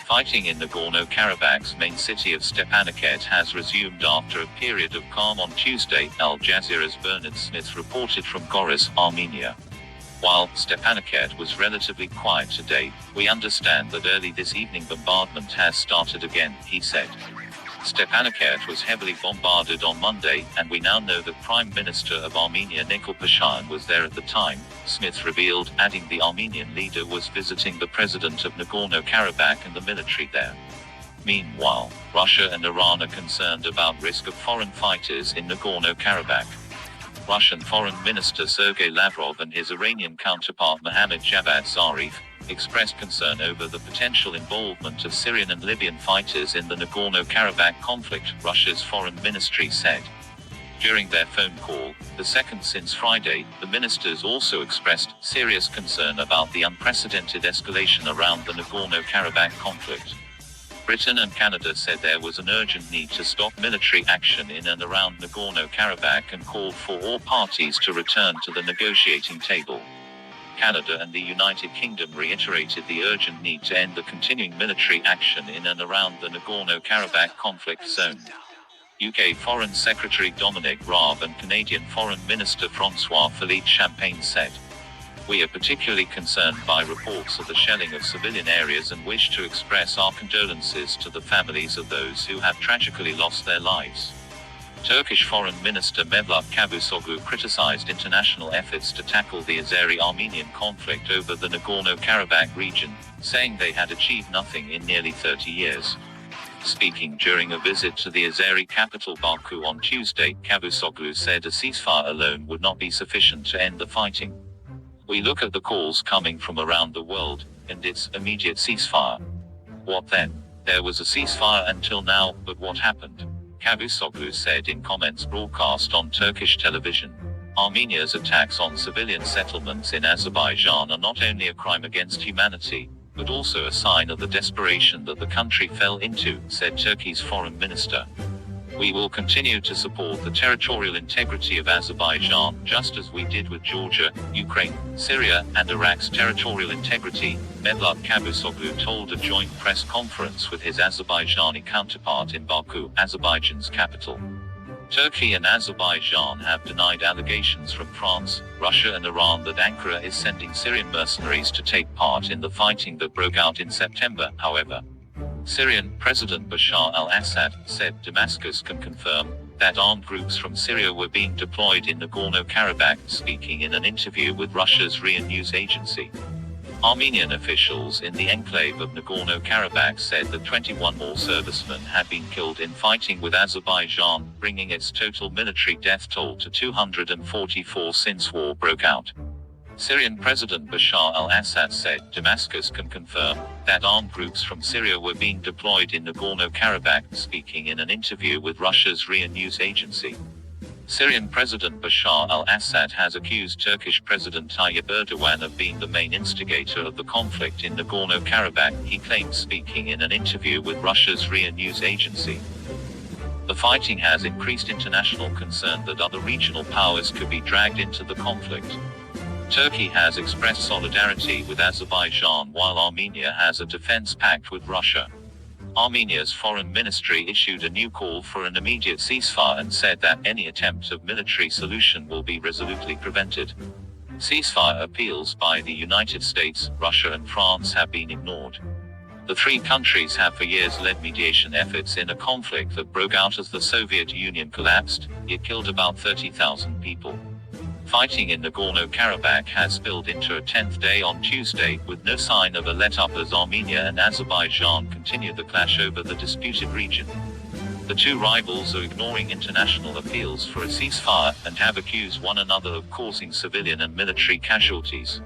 Fighting in Nagorno-Karabakh's main city of Stepanakert has resumed after a period of calm on Tuesday, Al Jazeera's Bernard Smith reported from Goris, Armenia. While Stepanakert was relatively quiet today, we understand that early this evening bombardment has started again, he said. Stepanakert was heavily bombarded on Monday, and we now know that Prime Minister of Armenia Nikol Pashinyan was there at the time, Smith revealed, adding the Armenian leader was visiting the president of Nagorno-Karabakh and the military there. Meanwhile, Russia and Iran are concerned about risk of foreign fighters in Nagorno-Karabakh. Russian Foreign Minister Sergei Lavrov and his Iranian counterpart Mohammad Javad Zarif expressed concern over the potential involvement of Syrian and Libyan fighters in the Nagorno-Karabakh conflict, Russia's foreign ministry said. During their phone call, the second since Friday, the ministers also expressed serious concern about the unprecedented escalation around the Nagorno-Karabakh conflict. Britain and Canada said there was an urgent need to stop military action in and around Nagorno-Karabakh and called for all parties to return to the negotiating table. Canada and the United Kingdom reiterated the urgent need to end the continuing military action in and around the Nagorno-Karabakh conflict zone. UK Foreign Secretary Dominic Raab and Canadian Foreign Minister François-Philippe Champagne said, "We are particularly concerned by reports of the shelling of civilian areas and wish to express our condolences to the families of those who have tragically lost their lives." Turkish Foreign Minister Mevlut Cavusoglu criticized international efforts to tackle the Azeri-Armenian conflict over the Nagorno-Karabakh region, saying they had achieved nothing in nearly 30 years. Speaking during a visit to the Azeri capital Baku on Tuesday, Cavusoglu said a ceasefire alone would not be sufficient to end the fighting. "We look at the calls coming from around the world, and it's immediate ceasefire. What then? There was a ceasefire until now, but what happened?" Cavusoglu said in comments broadcast on Turkish television. Armenia's attacks on civilian settlements in Azerbaijan are not only a crime against humanity, but also a sign of the desperation that the country fell into, said Turkey's foreign minister. "We will continue to support the territorial integrity of Azerbaijan, just as we did with Georgia, Ukraine, Syria, and Iraq's territorial integrity," Mevlut Cavusoglu told a joint press conference with his Azerbaijani counterpart in Baku, Azerbaijan's capital. Turkey and Azerbaijan have denied allegations from France, Russia and Iran that Ankara is sending Syrian mercenaries to take part in the fighting that broke out in September, however. Syrian President Bashar al-Assad said Damascus can confirm that armed groups from Syria were being deployed in Nagorno-Karabakh, speaking in an interview with Russia's RIA news agency. Armenian officials in the enclave of Nagorno-Karabakh said that 21 more servicemen had been killed in fighting with Azerbaijan, bringing its total military death toll to 244 since war broke out. Syrian President Bashar al-Assad said Damascus can confirm that armed groups from Syria were being deployed in Nagorno-Karabakh, speaking in an interview with Russia's RIA news agency. Syrian President Bashar al-Assad has accused Turkish President Tayyip Erdogan of being the main instigator of the conflict in Nagorno-Karabakh, he claimed, speaking in an interview with Russia's RIA news agency. The fighting has increased international concern that other regional powers could be dragged into the conflict. Turkey has expressed solidarity with Azerbaijan while Armenia has a defense pact with Russia. Armenia's foreign ministry issued a new call for an immediate ceasefire and said that any attempt of military solution will be resolutely prevented. Ceasefire appeals by the United States, Russia and France have been ignored. The three countries have for years led mediation efforts in a conflict that broke out as the Soviet Union collapsed. It killed about 30,000 people. Fighting in Nagorno-Karabakh has spilled into a 10th day on Tuesday, with no sign of a let-up as Armenia and Azerbaijan continue the clash over the disputed region. The two rivals are ignoring international appeals for a ceasefire, and have accused one another of causing civilian and military casualties.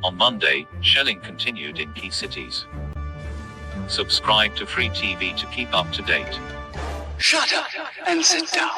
On Monday, shelling continued in key cities. Subscribe to Free TV to keep up to date. Shut up and sit down.